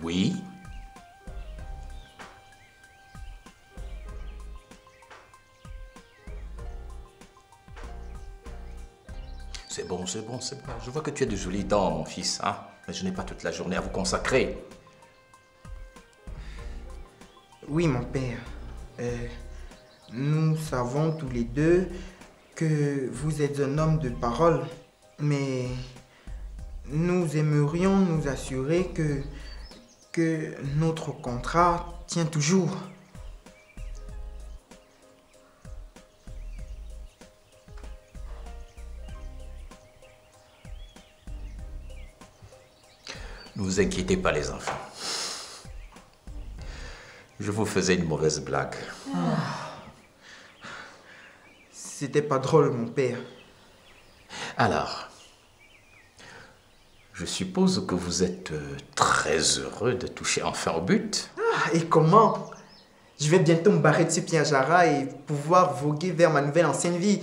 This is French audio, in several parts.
Oui. C'est bon, c'est bon, c'est bon. Je vois que tu as de jolies dents, mon fils, hein? Mais je n'ai pas toute la journée à vous consacrer. Oui, mon père. Nous savons tous les deux que vous êtes un homme de parole, mais nous aimerions nous assurer que notre contrat tient toujours. Ne vous inquiétez pas, les enfants. Je vous faisais une mauvaise blague. C'était pas drôle, mon père. Alors, je suppose que vous êtes très heureux de toucher enfin au but. Ah, et comment? Je vais bientôt me barrer de ce Pianjara et pouvoir voguer vers ma nouvelle ancienne vie.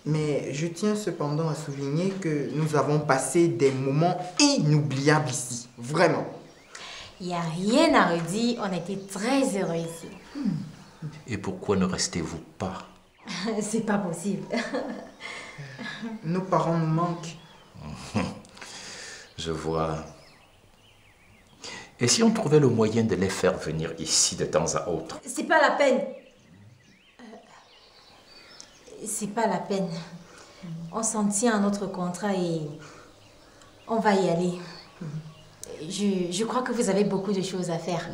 Mais je tiens cependant à souligner que nous avons passé des moments inoubliables ici. Vraiment. Il n'y a rien à redire, on était très heureux ici. Et pourquoi ne restez-vous pas? C'est pas possible. Nos parents nous manquent. Je vois. Et si on trouvait le moyen de les faire venir ici de temps à autre? C'est pas la peine. C'est pas la peine. On s'en tient à notre contrat et on va y aller. Je crois que vous avez beaucoup de choses à faire.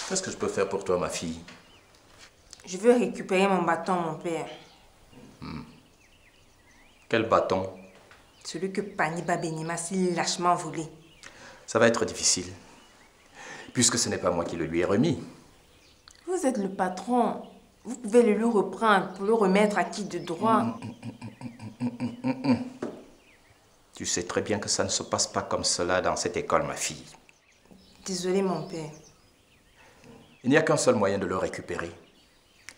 Qu'est-ce que je peux faire pour toi, ma fille? Je veux récupérer mon bâton, mon père. Quel bâton? Celui que Paniba Benima s'est lâchement volé. Ça va être difficile, puisque ce n'est pas moi qui le lui ai remis. Vous êtes le patron. Vous pouvez le lui reprendre pour le remettre à qui de droit. Tu sais très bien que ça ne se passe pas comme cela dans cette école, ma fille. Désolé, mon père. Il n'y a qu'un seul moyen de le récupérer.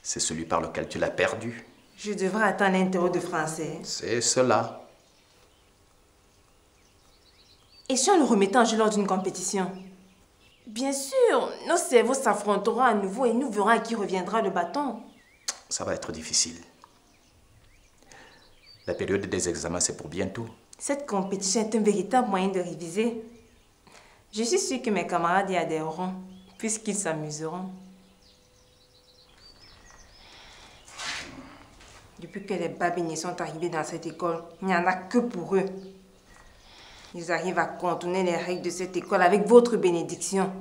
C'est celui par lequel tu l'as perdu. Je devrais attendre l'interro de français. C'est cela. Et si on le remettait en jeu lors d'une compétition? Bien sûr, nos cerveaux s'affronteront à nouveau et nous verrons à qui reviendra le bâton. Ça va être difficile. La période des examens, c'est pour bientôt. Cette compétition est un véritable moyen de réviser. Je suis sûre que mes camarades y adhéreront, puisqu'ils s'amuseront. Depuis que les Babéniers sont arrivés dans cette école, il n'y en a que pour eux. Ils arrivent à contourner les règles de cette école avec votre bénédiction.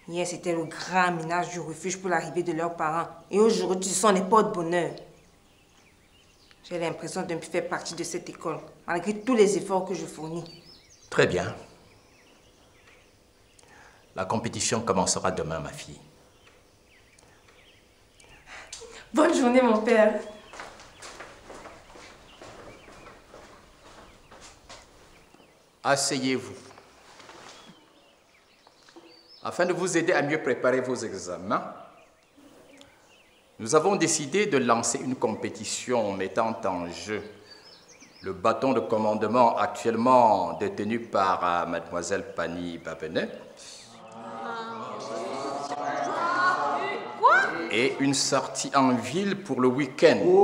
Hier, c'était le grand ménage du refuge pour l'arrivée de leurs parents. Et aujourd'hui, ce sont les porte-bonheur. J'ai l'impression de ne plus faire partie de cette école, malgré tous les efforts que je fournis. Très bien. La compétition commencera demain, ma fille. Bonne journée, mon père. Asseyez-vous. Afin de vous aider à mieux préparer vos examens, nous avons décidé de lancer une compétition mettant en jeu le bâton de commandement actuellement détenu par mademoiselle Pani Babenet et une sortie en ville pour le week-end.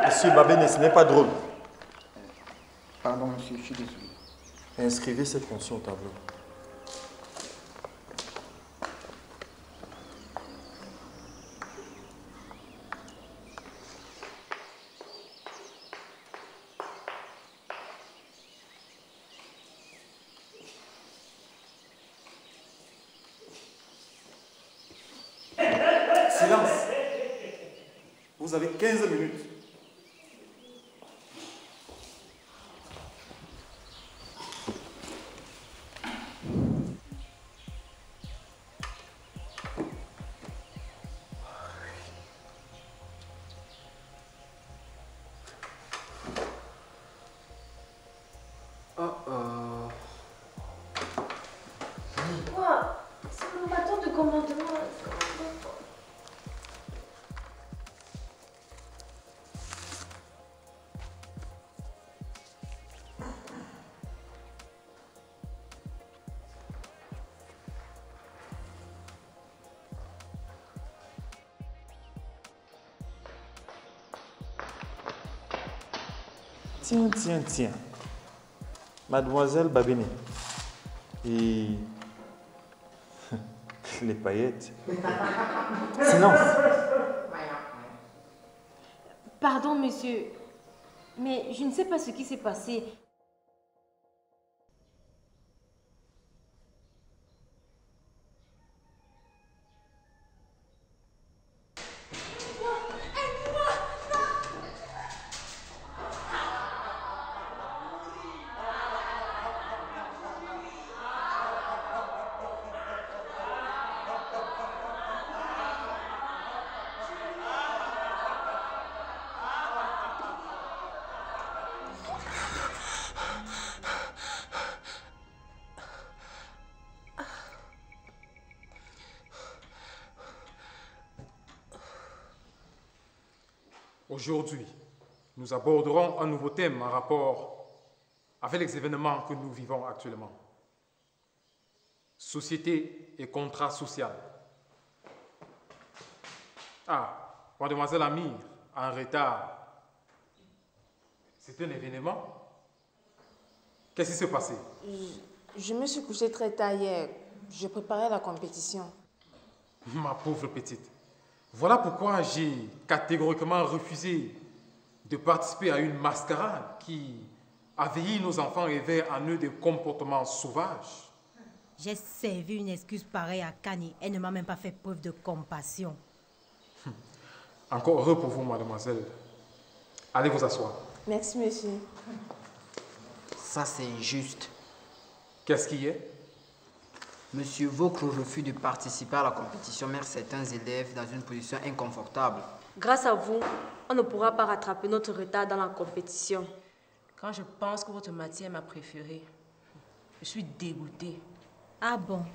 Monsieur Babene, ce n'est pas drôle. Pardon, monsieur, je suis désolé. Inscrivez cette fonction au tableau. Silence. Vous avez 15 minutes. Tiens. Mademoiselle Babini. Et... les paillettes. Silence. Pardon, monsieur, mais je ne sais pas ce qui s'est passé. Aujourd'hui, nous aborderons un nouveau thème en rapport avec les événements que nous vivons actuellement. Société et contrat social. Ah, mademoiselle Amir, en retard. C'est un événement? Qu'est-ce qui s'est passé? Je me suis couchée très tard hier. Je préparais la compétition. Ma pauvre petite. Voilà pourquoi j'ai catégoriquement refusé de participer à une mascarade qui a veillé nos enfants et éveille en eux des comportements sauvages. J'ai servi une excuse pareille à Kani. Elle ne m'a même pas fait preuve de compassion. Encore heureux pour vous, mademoiselle. Allez vous asseoir. Merci, monsieur. Ça, c'est injuste. Qu'est-ce qui est? Monsieur, votre refus de participer à la compétition met certains élèves dans une position inconfortable. Grâce à vous, on ne pourra pas rattraper notre retard dans la compétition. Quand je pense que votre matière est ma préférée, je suis dégoûtée. Ah bon?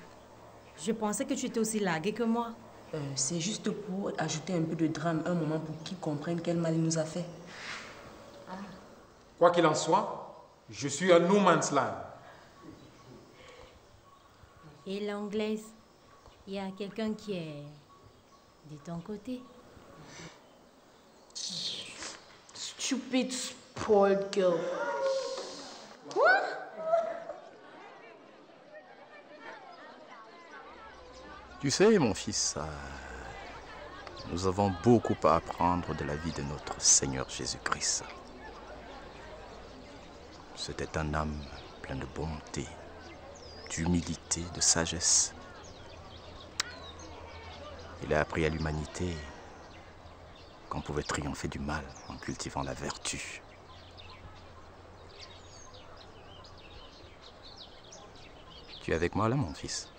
Je pensais que tu étais aussi larguée que moi. C'est juste pour ajouter un peu de drame, un moment pour qu'ils comprennent quel mal il nous a fait. Quoi qu'il en soit, je suis à no man's land. Et l'anglaise, il y a quelqu'un qui est de ton côté. Stupid, spoiled girl. Quoi? Tu sais, mon fils, nous avons beaucoup à apprendre de la vie de notre Seigneur Jésus-Christ. C'était un homme plein de bonté, d'humilité, de sagesse. Il a appris à l'humanité qu'on pouvait triompher du mal en cultivant la vertu. Tu es avec moi là, mon fils?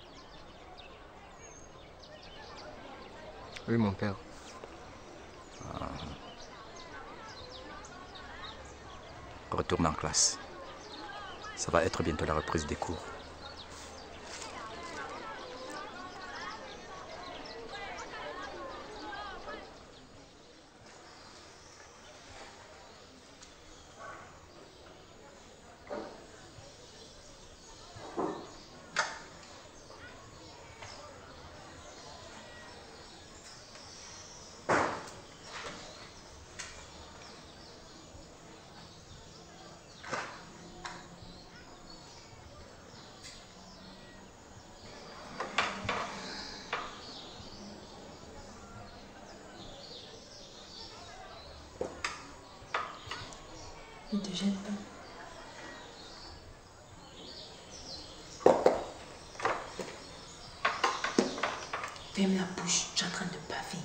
Oui, mon père. Retourne en classe. Ça va être bientôt la reprise des cours. Ne te gêne pas. Ferme la bouche, tu es en train de baver.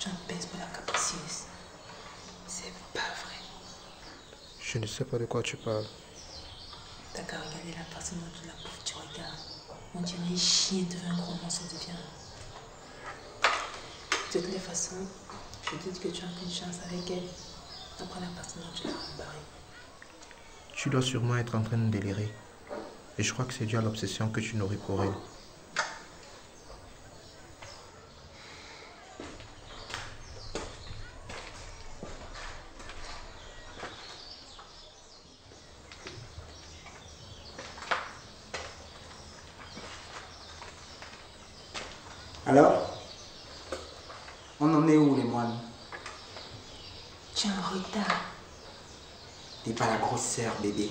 Tu en pèses pour la capricieuse. C'est pas vrai. Je ne sais pas de quoi tu parles. T'as qu'à regarder la façon dont la pauvre tu regardes. On dirait un chien devant un gros morceau de viande. De toutes les façons, je te dis que tu as aucune chance avec elle. Après la façon dont tu l'as embarrée. Tu dois sûrement être en train de délirer. Et je crois que c'est dû à l'obsession que tu nourris pour elle. Alors, on en est où, les moines? Tu es en retard. T'es pas la grosse sœur, bébé.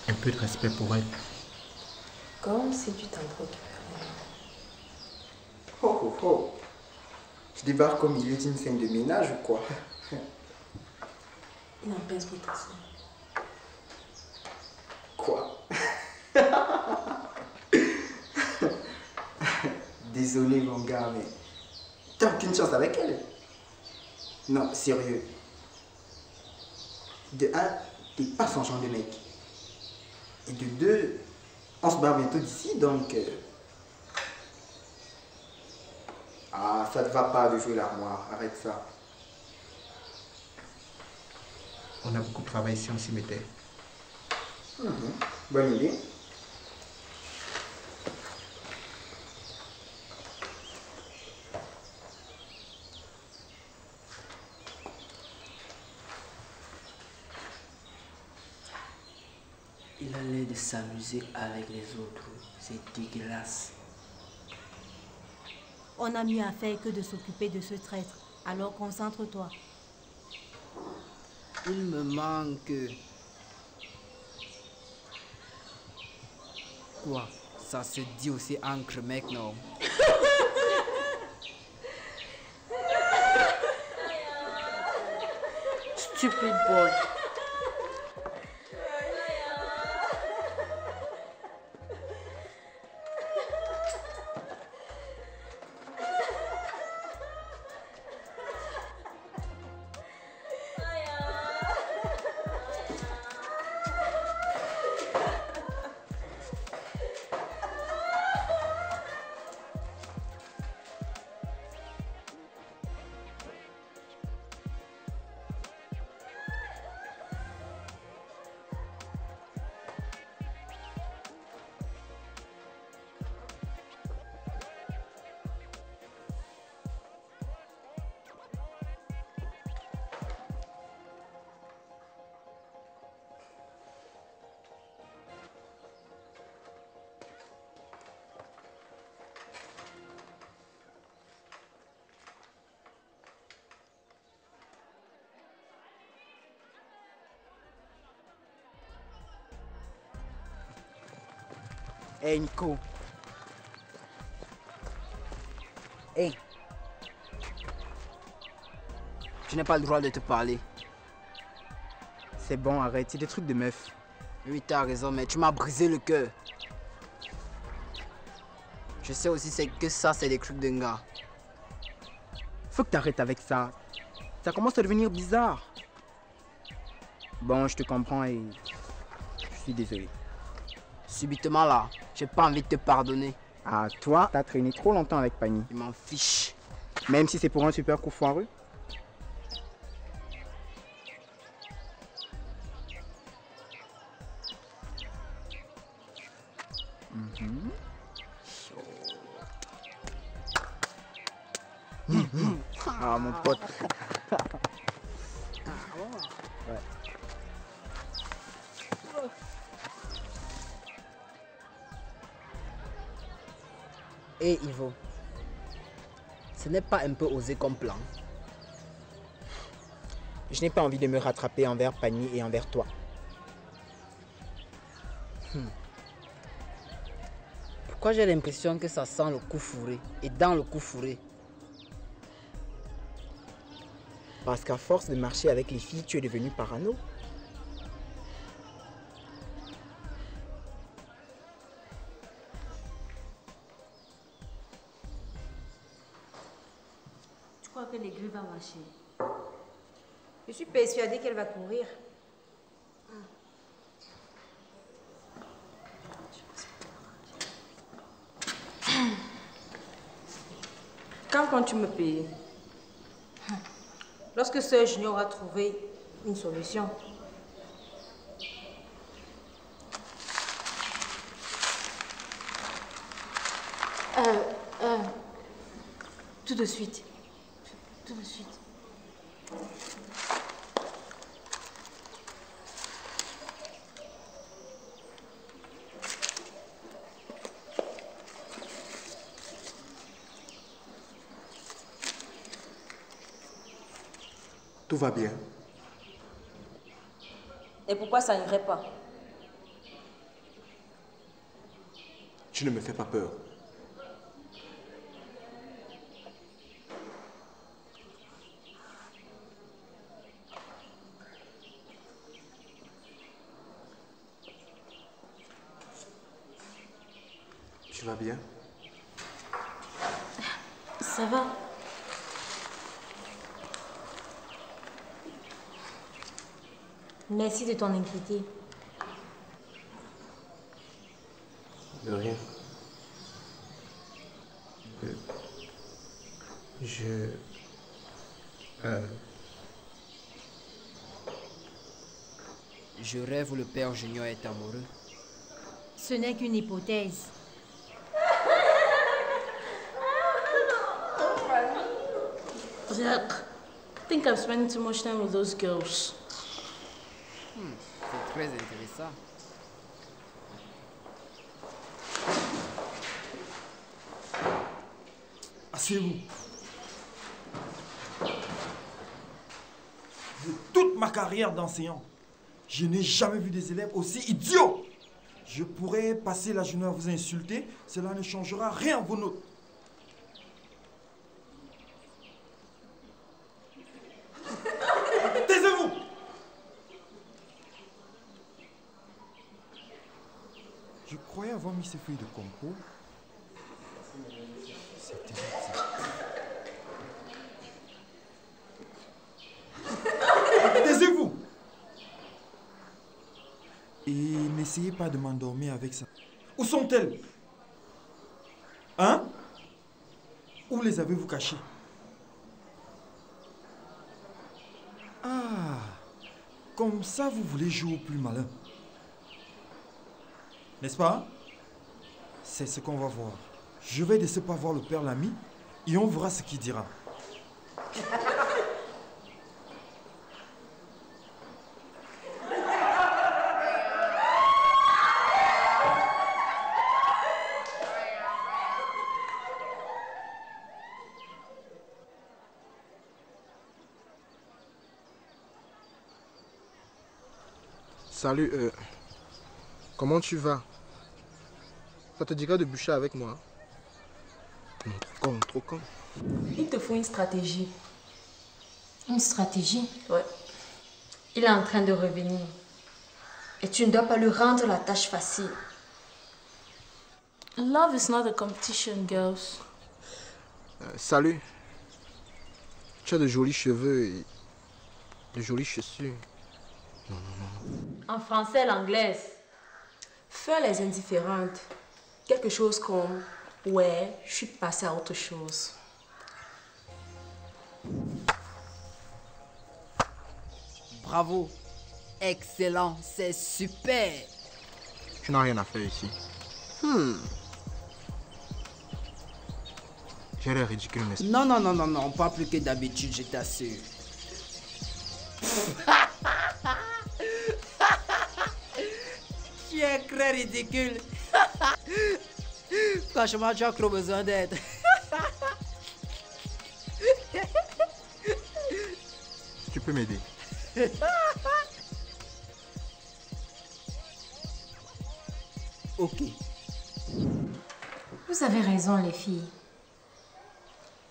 Un peu de respect pour elle. Comme si tu t'en préoccupais. Oh oh oh. Je débarque au milieu d'une scène de ménage ou quoi? Il en pèse pour ta soeur. Quoi? Désolé mon gars, mais t'as aucune chance avec elle. Non, sérieux. De un, t'es pas son genre de mec. Et de deux, on se barre bientôt d'ici, donc... Ah, ça te va pas de jouer l'armoire, arrête ça. On a beaucoup de travail ici, on s'y mettait. Bonne idée. Il a l'air de s'amuser avec les autres. C'est dégueulasse. On a mieux à faire que de s'occuper de ce traître. Alors concentre-toi. Il me manque. Quoi? Ça se dit aussi encre, mec, non? Stupid boy. Hey Nico. Hey. Je n'ai pas le droit de te parler. C'est bon, arrête, c'est des trucs de meuf. Oui, t'as raison, mais tu m'as brisé le cœur. Je sais aussi que ça, c'est des trucs de gars. Faut que t'arrêtes avec ça. Ça commence à devenir bizarre. Bon, je te comprends et je suis désolé. Subitement là, j'ai pas envie de te pardonner. Ah, toi, t'as traîné trop longtemps avec Pani. Il m'en fiche. Même si c'est pour un super coup foireux. Ah, mon pote. Ouais. Hé Ivo, ce n'est pas un peu osé comme plan? Je n'ai pas envie de me rattraper envers Pani et envers toi. Pourquoi j'ai l'impression que ça sent le coup fourré et dans le coup fourré? Parce qu'à force de marcher avec les filles, tu es devenu parano. Tu crois que l'aiguille va marcher? Je suis persuadée qu'elle va courir. Quand comptes-tu me payer? Lorsque Sœur Junior a trouvé une solution. Tout de suite. Tout de suite. Tout va bien. Et pourquoi ça n'irait pas? Tu ne me fais pas peur. Tu vas bien? Ça va. Merci de t'en inquiéter. De rien. Je rêve où le père Junior est amoureux. Ce n'est qu'une hypothèse. Jack, I think I've spent too much time with those girls. C'est très intéressant. Asseyez-vous. De toute ma carrière d'enseignant, je n'ai jamais vu des élèves aussi idiots. Je pourrais passer la journée à vous insulter, cela ne changera rien à vos notes. Taisez-vous! Je croyais avoir mis ces feuilles de compo. C'était taisez-vous! Et n'essayez pas de m'endormir avec ça. Où sont-elles? Hein? Où les avez-vous cachées? Ah, comme ça vous voulez jouer au plus malin. N'est-ce pas? C'est ce qu'on va voir. Je vais de ce pas voir le père Lamy et on verra ce qu'il dira. Salut, comment tu vas? Ça te dirait de bûcher avec moi? Non, trop con. Il te faut une stratégie. Une stratégie? Ouais. Il est en train de revenir. Et tu ne dois pas lui rendre la tâche facile. Love is not a competition, girls. Salut. Tu as de jolis cheveux et de jolies chaussures. Non. En français, l'anglaise. Fais les indifférentes. Quelque chose comme « Ouais, je suis passée à autre chose ». Bravo. Excellent. C'est super. Tu n'as rien à faire ici. J'ai l'air ridicule, n'est-ce pas? Non, pas plus que d'habitude, je t'assure. Tu es très ridicule. Franchement, tu as trop besoin d'aide. Tu peux m'aider. Ok. Vous avez raison, les filles.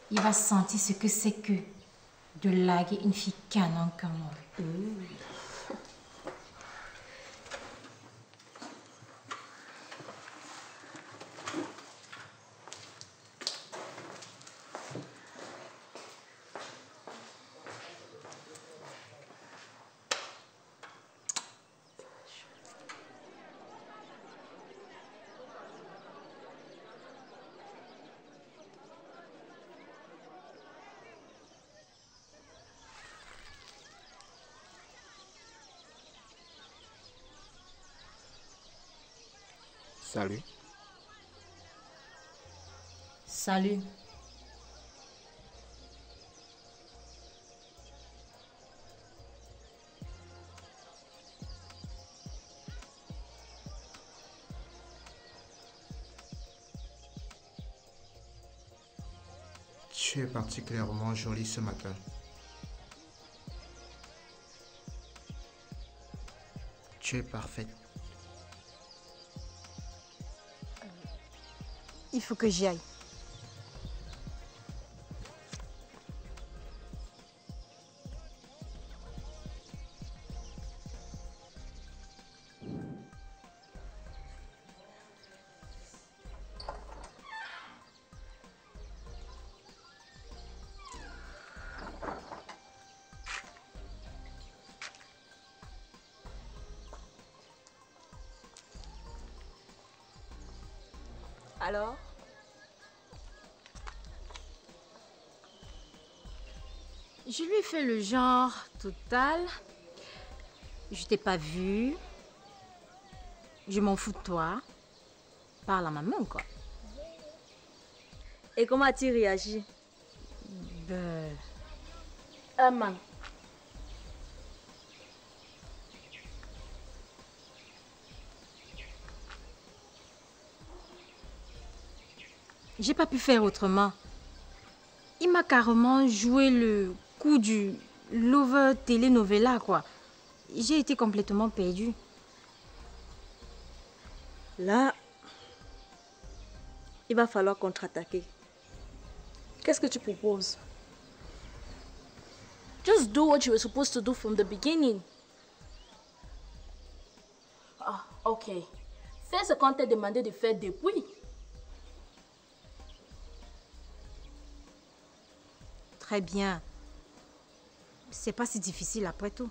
Il va sentir ce que c'est que de larguer une fille canon comme moi. Salut. Salut. Tu es particulièrement jolie ce matin. Tu es parfaite. Il faut que j'y aille. Alors? Je lui ai fait le genre total. Je t'ai pas vu. Je m'en fous de toi. Parle à maman, quoi. Et comment as-tu réagi? Maman. J'ai pas pu faire autrement. Il m'a carrément joué le coup du lover telenovela, quoi. J'ai été complètement perdue. Là, il va falloir contre-attaquer. Qu'est-ce que tu proposes? Just do what you were supposed to do from the beginning. Ah, ok. Fais ce qu'on t'a demandé de faire depuis. Très bien. C'est pas si difficile après tout.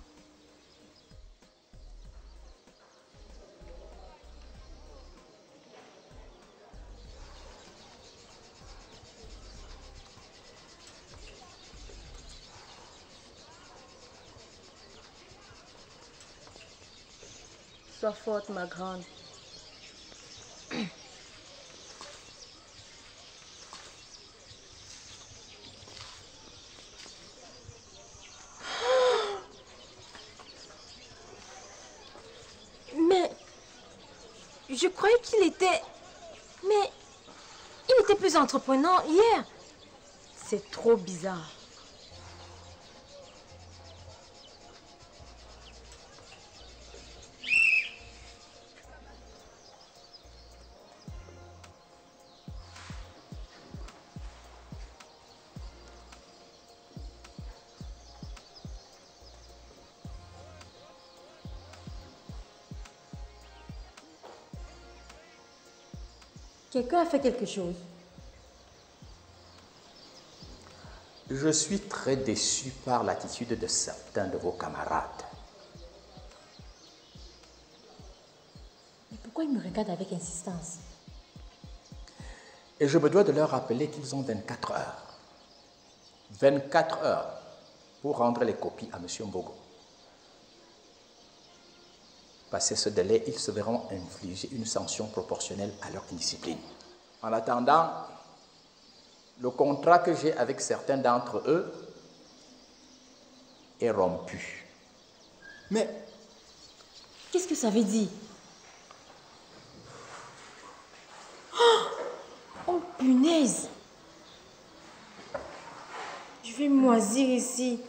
Sois forte, ma grande. Mais je croyais qu'il était... Mais il était plus entreprenant hier. C'est trop bizarre. Quelqu'un a fait quelque chose. Je suis très déçu par l'attitude de certains de vos camarades. Mais pourquoi ils me regardent avec insistance? Et je me dois de leur rappeler qu'ils ont 24 heures. 24 heures pour rendre les copies à M. Mbogo. Passé ce délai, ils se verront infliger une sanction proportionnelle à leur indiscipline. En attendant, le contrat que j'ai avec certains d'entre eux est rompu. Mais qu'est-ce que ça veut dire? Oh punaise! Je vais moisir ici.